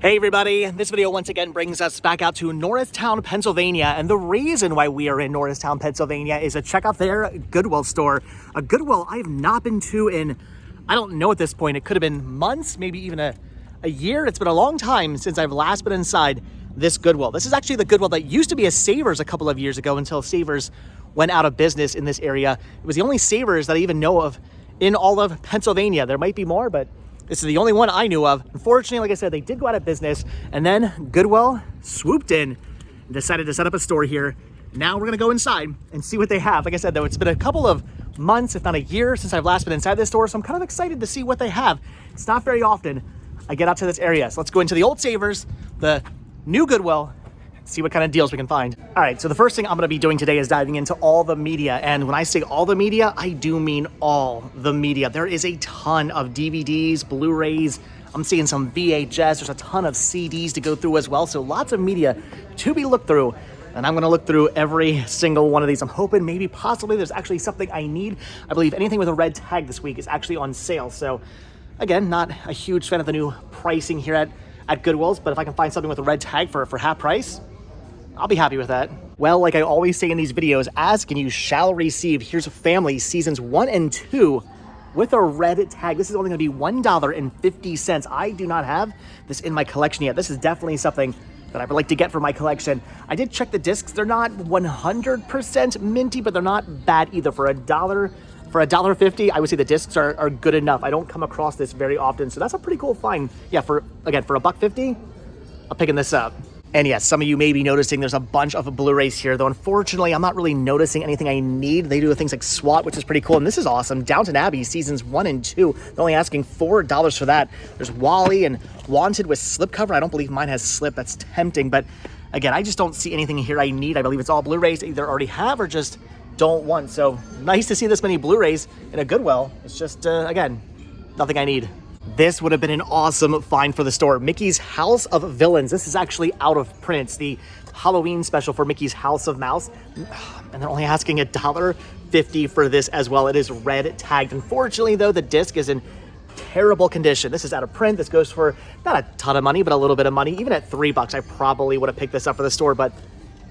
Hey everybody, this video once again brings us back out to Norristown, Pennsylvania, and the reason why we are in Norristown, Pennsylvania is to check out their Goodwill store. A Goodwill I have not been to in, I don't know at this point, it could have been months, maybe even a year. It's been a long time since I've last been inside this Goodwill. This is actually the Goodwill that used to be a Savers a couple of years ago until Savers went out of business in this area. It was the only Savers that I even know of in all of Pennsylvania. There might be more, but this is the only one I knew of. Unfortunately, like I said, they did go out of business, and then Goodwill swooped in and decided to set up a store here. Now we're gonna go inside and see what they have. Like I said, though, it's been a couple of months, if not a year, since I've last been inside this store, so I'm kind of excited to see what they have. It's not very often I get out to this area. So let's go into the old Savers, the new Goodwill, see what kind of deals we can find. All right, so the first thing I'm gonna be doing today is diving into all the media. And when I say all the media, I do mean all the media. There is a ton of DVDs, Blu-rays, I'm seeing some VHS, there's a ton of CDs to go through as well. So lots of media to be looked through. And I'm gonna look through every single one of these. I'm hoping maybe possibly there's actually something I need. I believe anything with a red tag this week is actually on sale. So again, not a huge fan of the new pricing here at Goodwill's, but if I can find something with a red tag for half price, I'll be happy with that. Well, like I always say in these videos, ask and you shall receive. Here's Family seasons 1 and 2 with a red tag. This is only gonna be $1.50. I do not have this in my collection yet. This is definitely something that I would like to get for my collection. I did check the discs. They're not 100% minty, but they're not bad either. For $1.50, I would say the discs are good enough. I don't come across this very often, so that's a pretty cool find. Yeah, for $1.50, I'm picking this up. And yes, some of you may be noticing there's a bunch of Blu-rays here, though unfortunately I'm not really noticing anything I need. They do things like SWAT, which is pretty cool, and this is awesome. Downton Abbey seasons 1 and 2. They're only asking $4 for that. There's Wally and Wanted with slipcover. I don't believe mine has slip. That's tempting, but again, I just don't see anything here I need. I believe it's all Blu-rays I either already have or just don't want. So nice to see this many Blu-rays in a Goodwill. It's just, again, nothing I need. This would have been an awesome find for the store. Mickey's House of Villains. This is actually out of print. It's the Halloween special for Mickey's House of Mouse. And they're only asking $1.50 for this as well. It is red tagged. Unfortunately, though, the disc is in terrible condition. This is out of print. This goes for not a ton of money, but a little bit of money. Even at $3, I probably would have picked this up for the store, but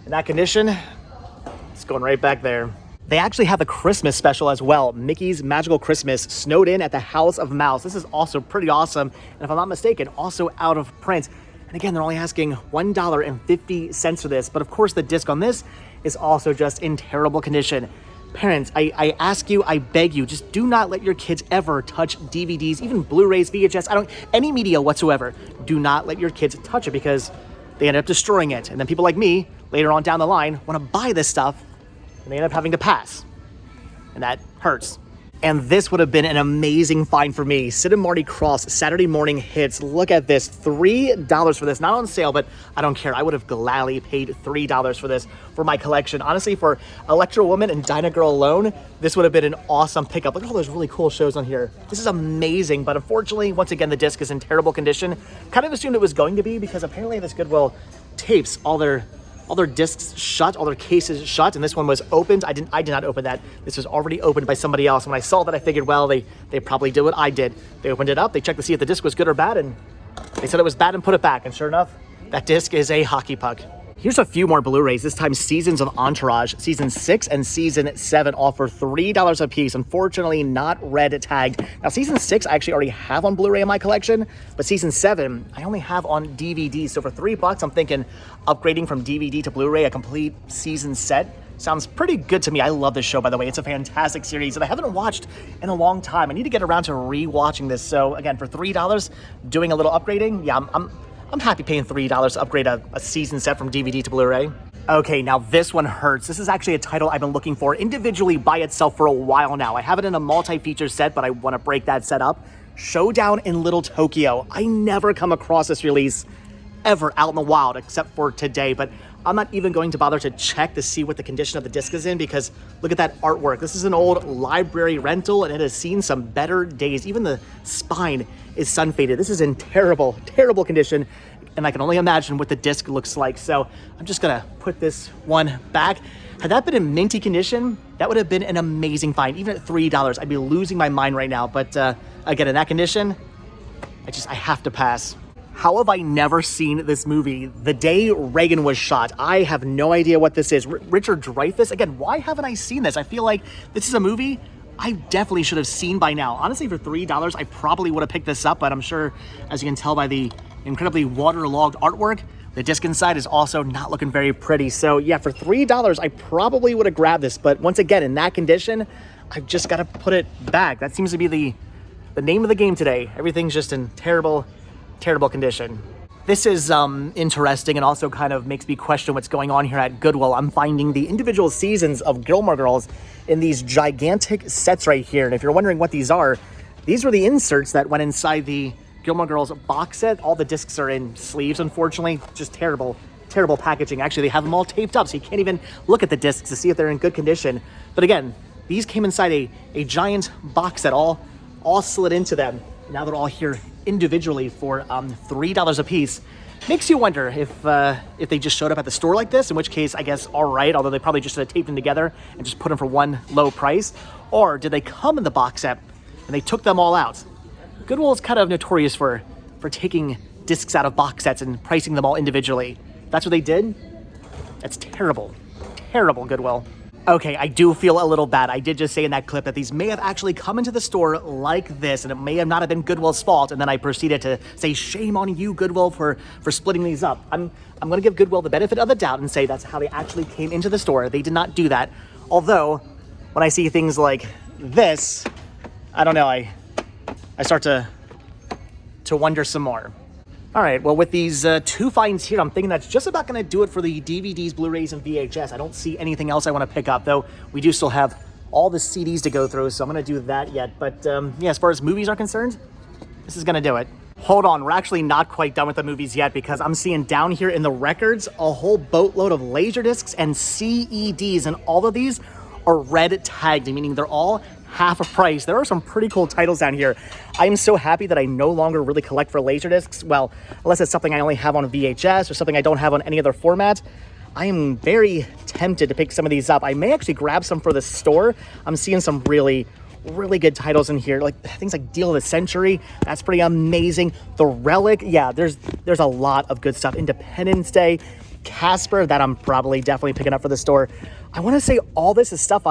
in that condition, it's going right back there. They actually have the Christmas special as well. Mickey's Magical Christmas, snowed in at the House of Mouse. This is also pretty awesome. And if I'm not mistaken, also out of print. And again, they're only asking $1.50 for this. But of course, the disc on this is also just in terrible condition. Parents, I ask you, I beg you, just do not let your kids ever touch DVDs, even Blu-rays, VHS, any media whatsoever. Do not let your kids touch it because they end up destroying it. And then people like me, later on down the line, want to buy this stuff, and they end up having to pass, and that hurts. And this would have been an amazing find for me. Sid and Marty Cross Saturday morning hits. Look at this, $3 for this. Not on sale, but I don't care. I would have gladly paid $3 for this for my collection. Honestly, for Electro Woman and Dinah Girl alone, this would have been an awesome pickup. Look at all those really cool shows on here. This is amazing, but unfortunately, once again, the disc is in terrible condition. Kind of assumed it was going to be because apparently this Goodwill tapes all their discs shut, all their cases shut, and this one was opened. I did not open that. This was already opened by somebody else. When I saw that, I figured, well, they probably did what I did. They opened it up, they checked to see if the disc was good or bad, and they said it was bad and put it back. And sure enough, that disc is a hockey puck. Here's a few more Blu-rays, this time seasons of Entourage. Season 6 and Season 7 all for $3 a piece. Unfortunately, not red tagged. Now, Season 6 I actually already have on Blu-ray in my collection, but Season 7 I only have on DVD. So for $3, I'm thinking upgrading from DVD to Blu-ray, a complete season set. Sounds pretty good to me. I love this show, by the way. It's a fantastic series that I haven't watched in a long time. I need to get around to re-watching this. So again, for $3, doing a little upgrading, yeah, I'm happy paying $3 to upgrade a season set from DVD to Blu-ray. Okay, now this one hurts. This is actually a title I've been looking for individually by itself for a while now. I have it in a multi-feature set, but I want to break that set up. Showdown in Little Tokyo. I never come across this release ever out in the wild except for today, but I'm not even going to bother to check to see what the condition of the disc is in because look at that artwork. This is an old library rental and it has seen some better days. Even the spine is sun faded. This is in terrible, terrible condition, and I can only imagine what the disc looks like. So I'm just gonna put this one back. Had that been in minty condition, that would have been an amazing find. Even at $3, I'd be losing my mind right now. But again, in that condition, I have to pass. How have I never seen this movie? The Day Reagan Was Shot. I have no idea what this is. Richard Dreyfuss? Again, why haven't I seen this? I feel like this is a movie I definitely should have seen by now. Honestly, for $3, I probably would have picked this up, but I'm sure, as you can tell by the incredibly waterlogged artwork, the disc inside is also not looking very pretty. So yeah, for $3, I probably would have grabbed this, but once again, in that condition, I've just got to put it back. That seems to be the name of the game today. Everything's just in terrible condition. This is interesting and also kind of makes me question what's going on here at Goodwill. I'm finding the individual seasons of Gilmore Girls in these gigantic sets right here. And if you're wondering what these are the inserts that went inside the Gilmore Girls box set. All the discs are in sleeves, unfortunately. Just terrible packaging. Actually, they have them all taped up, so you can't even look at the discs to see if they're in good condition. But again, these came inside a giant box set, all slid into them. Now they're all here individually for $3 a piece. Makes you wonder if they just showed up at the store like this, in which case, I guess, all right, although they probably just taped them together and just put them for one low price. Or did they come in the box set and they took them all out? Goodwill is kind of notorious for taking discs out of box sets and pricing them all individually. That's what they did? That's terrible. Terrible, Goodwill. Okay, I do feel a little bad. I did just say in that clip that these may have actually come into the store like this, and it may have not been Goodwill's fault, and then I proceeded to say, shame on you, Goodwill, for splitting these up. I'm going to give Goodwill the benefit of the doubt and say that's how they actually came into the store. They did not do that. Although, when I see things like this, I don't know, I start to wonder some more. All right, well, with these two finds here, I'm thinking that's just about going to do it for the DVDs, Blu-rays, and VHS. I don't see anything else I want to pick up, though we do still have all the CDs to go through, so I'm going to do that yet. But yeah, as far as movies are concerned, this is going to do it. Hold on, we're actually not quite done with the movies yet, because I'm seeing down here in the records a whole boatload of LaserDiscs and CEDs, and all of these are red tagged, meaning they're all half a price. There are some pretty cool titles down here. I am so happy that I no longer really collect for LaserDiscs. Well, unless it's something I only have on VHS or something I don't have on any other format. I am very tempted to pick some of these up. I may actually grab some for the store. I'm seeing some really good titles in here, like things like Deal of the Century. That's pretty amazing. The Relic. Yeah, there's a lot of good stuff. Independence Day, Casper, that I'm probably definitely picking up for the store. I want to say all this is stuff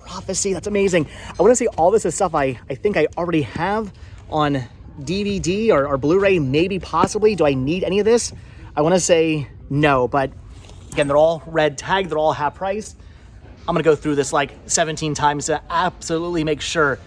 Prophecy, that's amazing. I want to say all this is stuff I think I already have on DVD or Blu-ray, maybe, possibly. Do I need any of this? I want to say no, but again, they're all red tagged, they're all half price. I'm going to go through this like 17 times to absolutely make sure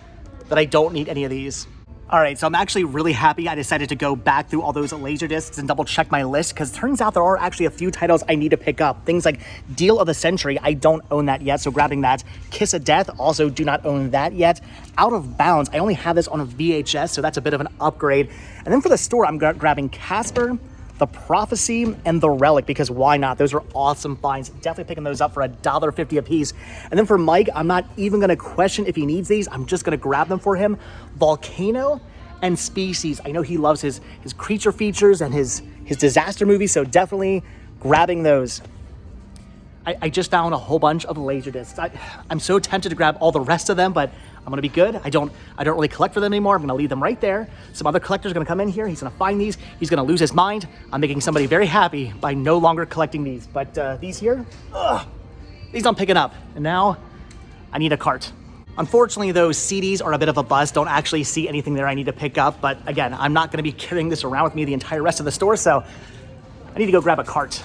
that I don't need any of these. All right, so I'm actually really happy I decided to go back through all those LaserDiscs and double check my list, because it turns out there are actually a few titles I need to pick up. Things like Deal of the Century, I don't own that yet, so grabbing that. Kiss of Death, also do not own that yet. Out of Bounds, I only have this on a VHS, so that's a bit of an upgrade. And then for the store, I'm grabbing Casper, The Prophecy, and The Relic, because why not? Those are awesome finds. Definitely picking those up for $1.50 a piece. And then for Mike, I'm not even going to question if he needs these. I'm just going to grab them for him. Volcano and Species. I know he loves his creature features and his disaster movies, so definitely grabbing those. I just found a whole bunch of LaserDiscs. I'm so tempted to grab all the rest of them, but I'm gonna be good. I don't really collect for them anymore. I'm gonna leave them right there. Some other collector's gonna come in here. He's gonna find these. He's gonna lose his mind. I'm making somebody very happy by no longer collecting these. But these here, these I'm picking up. And now I need a cart. Unfortunately, those CDs are a bit of a bust. Don't actually see anything there I need to pick up. But again, I'm not gonna be carrying this around with me the entire rest of the store, so I need to go grab a cart.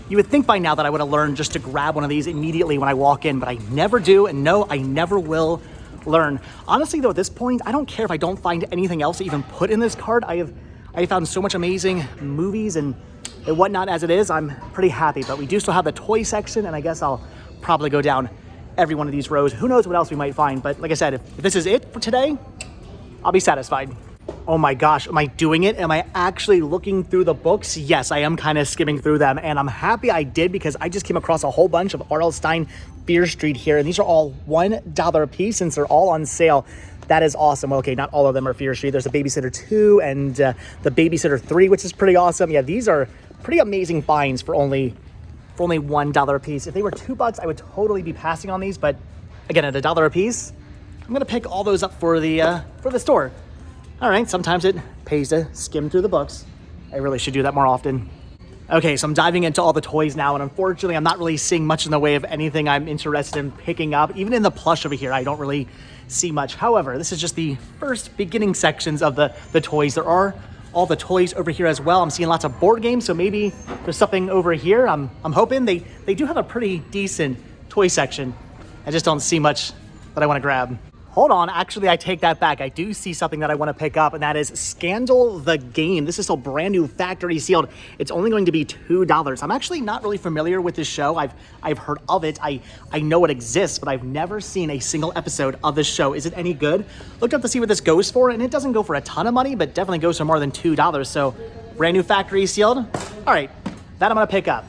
You would think by now that I would have learned just to grab one of these immediately when I walk in, but I never do, and no, I never will learn. Honestly though, at this point, I don't care if I don't find anything else to even put in this cart. I have found so much amazing movies and whatnot as it is. I'm pretty happy, but we do still have the toy section, and I guess I'll probably go down every one of these rows. Who knows what else we might find, but like I said, if this is it for today, I'll be satisfied. Oh my gosh, am I doing it? Am I actually looking through the books? Yes, I am kind of skimming through them, and I'm happy I did, because I just came across a whole bunch of R.L. Stine Fear Street here, and these are all $1 a piece since they're all on sale. That is awesome. Well, okay, not all of them are Fear Street. There's a Babysitter 2 and the Babysitter 3, which is pretty awesome. Yeah, these are pretty amazing finds for only $1 a piece. If they were $2, I would totally be passing on these, but again, at $1 a piece, I'm gonna pick all those up for the store. All right, sometimes it pays to skim through the books. I really should do that more often. Okay, so I'm diving into all the toys now, and unfortunately, I'm not really seeing much in the way of anything I'm interested in picking up. Even in the plush over here, I don't really see much. However, this is just the first beginning sections of the toys. There are all the toys over here as well. I'm seeing lots of board games, so maybe there's something over here. I'm hoping they do have a pretty decent toy section. I just don't see much that I want to grab. Hold on, actually, I take that back. I do see something that I want to pick up, and that is Scandal the Game. This is still brand new, factory sealed. It's only going to be $2. I'm actually not really familiar with this show. I've heard of it. I know it exists, but I've never seen a single episode of this show. Is it any good? Looked up to see what this goes for, and it doesn't go for a ton of money, but definitely goes for more than $2. So brand new, factory sealed. All right, that I'm gonna pick up,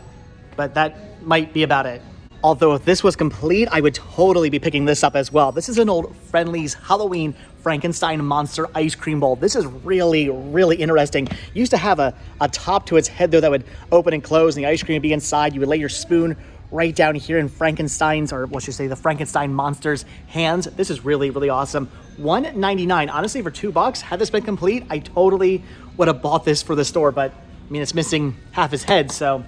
but that might be about it. Although if this was complete, I would totally be picking this up as well. This is an old Friendly's Halloween Frankenstein monster ice cream bowl. This is really, really interesting. Used to have a top to its head though that would open and close, and the ice cream would be inside. You would lay your spoon right down here in Frankenstein's, or what should I say, the Frankenstein monster's hands. This is really, really awesome. $1.99. Honestly, for $2, had this been complete, I totally would have bought this for the store, but I mean, it's missing half his head, so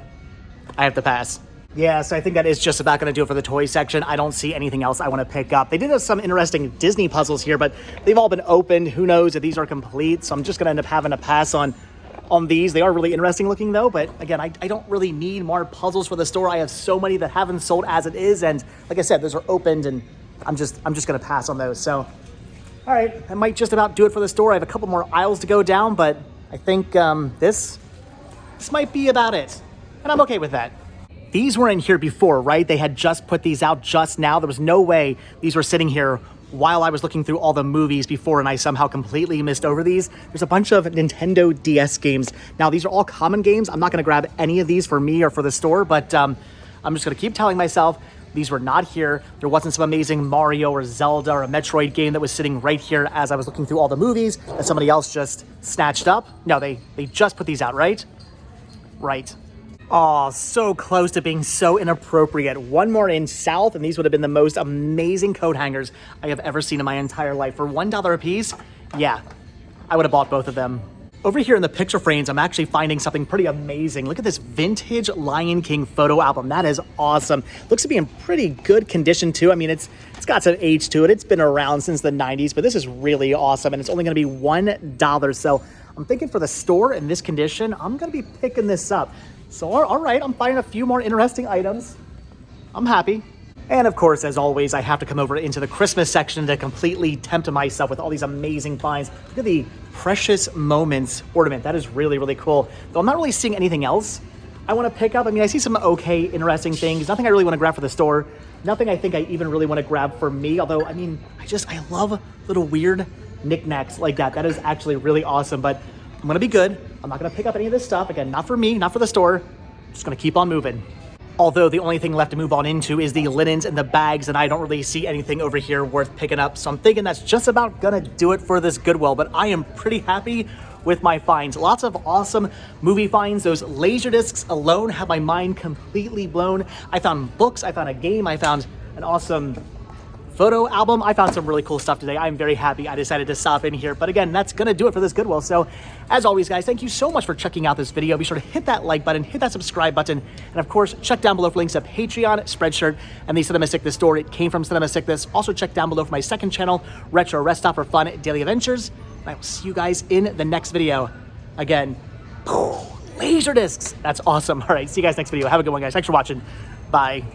I have to pass. Yeah, so I think that is just about going to do it for the toy section. I don't see anything else I want to pick up. They did have some interesting Disney puzzles here, but they've all been opened. Who knows if these are complete? So I'm just going to end up having to pass on these. They are really interesting looking though, but again, I don't really need more puzzles for the store. I have so many that haven't sold as it is, and like I said, those are opened, and I'm just going to pass on those. So, all right, I might just about do it for the store. I have a couple more aisles to go down, but I think this might be about it, and I'm okay with that. These were in here before, right? They had just put these out just now. There was no way these were sitting here while I was looking through all the movies before, and I somehow completely missed over these. There's a bunch of Nintendo DS games. Now, these are all common games. I'm not going to grab any of these for me or for the store, but I'm just going to keep telling myself these were not here. There wasn't some amazing Mario or Zelda or a Metroid game that was sitting right here as I was looking through all the movies that somebody else just snatched up. No, they just put these out, right? Right. Oh, so close to being so inappropriate. One more in South, and these would have been the most amazing coat hangers I have ever seen in my entire life. For $1 a piece, yeah, I would have bought both of them. Over here in the picture frames, I'm actually finding something pretty amazing. Look at this vintage Lion King photo album. That is awesome. Looks to be in pretty good condition too. I mean, it's got some age to it. It's been around since the 90s, but this is really awesome, and it's only gonna be $1. So I'm thinking for the store in this condition, I'm gonna be picking this up. So, all right, I'm finding a few more interesting items. I'm happy. And of course, as always, I have to come over into the Christmas section to completely tempt myself with all these amazing finds. Look at the Precious Moments ornament. That is really, really cool. Though I'm not really seeing anything else I want to pick up. I mean, I see some okay, interesting things. Nothing I really want to grab for the store. Nothing I think I even really want to grab for me. Although, I mean, I love little weird knickknacks like that. That is actually really awesome. But I'm going to be good. I'm not going to pick up any of this stuff. Again, not for me, not for the store. Just going to keep on moving. Although the only thing left to move on into is the linens and the bags, and I don't really see anything over here worth picking up. So I'm thinking that's just about going to do it for this Goodwill, but I am pretty happy with my finds. Lots of awesome movie finds. Those LaserDiscs alone have my mind completely blown. I found books, I found a game, I found an awesome photo album. I found some really cool stuff today. I'm very happy I decided to stop in here. But again, that's going to do it for this Goodwill. So as always, guys, thank you so much for checking out this video. Be sure to hit that like button, hit that subscribe button, and of course, check down below for links to Patreon, Spreadshirt, and the Cinema Sickness store. It came from Cinema Sickness. Also check down below for my second channel, Retro Rest Stop for fun daily adventures. And I will see you guys in the next video. Again, LaserDiscs. That's awesome. All right, see you guys next video. Have a good one, guys. Thanks for watching. Bye.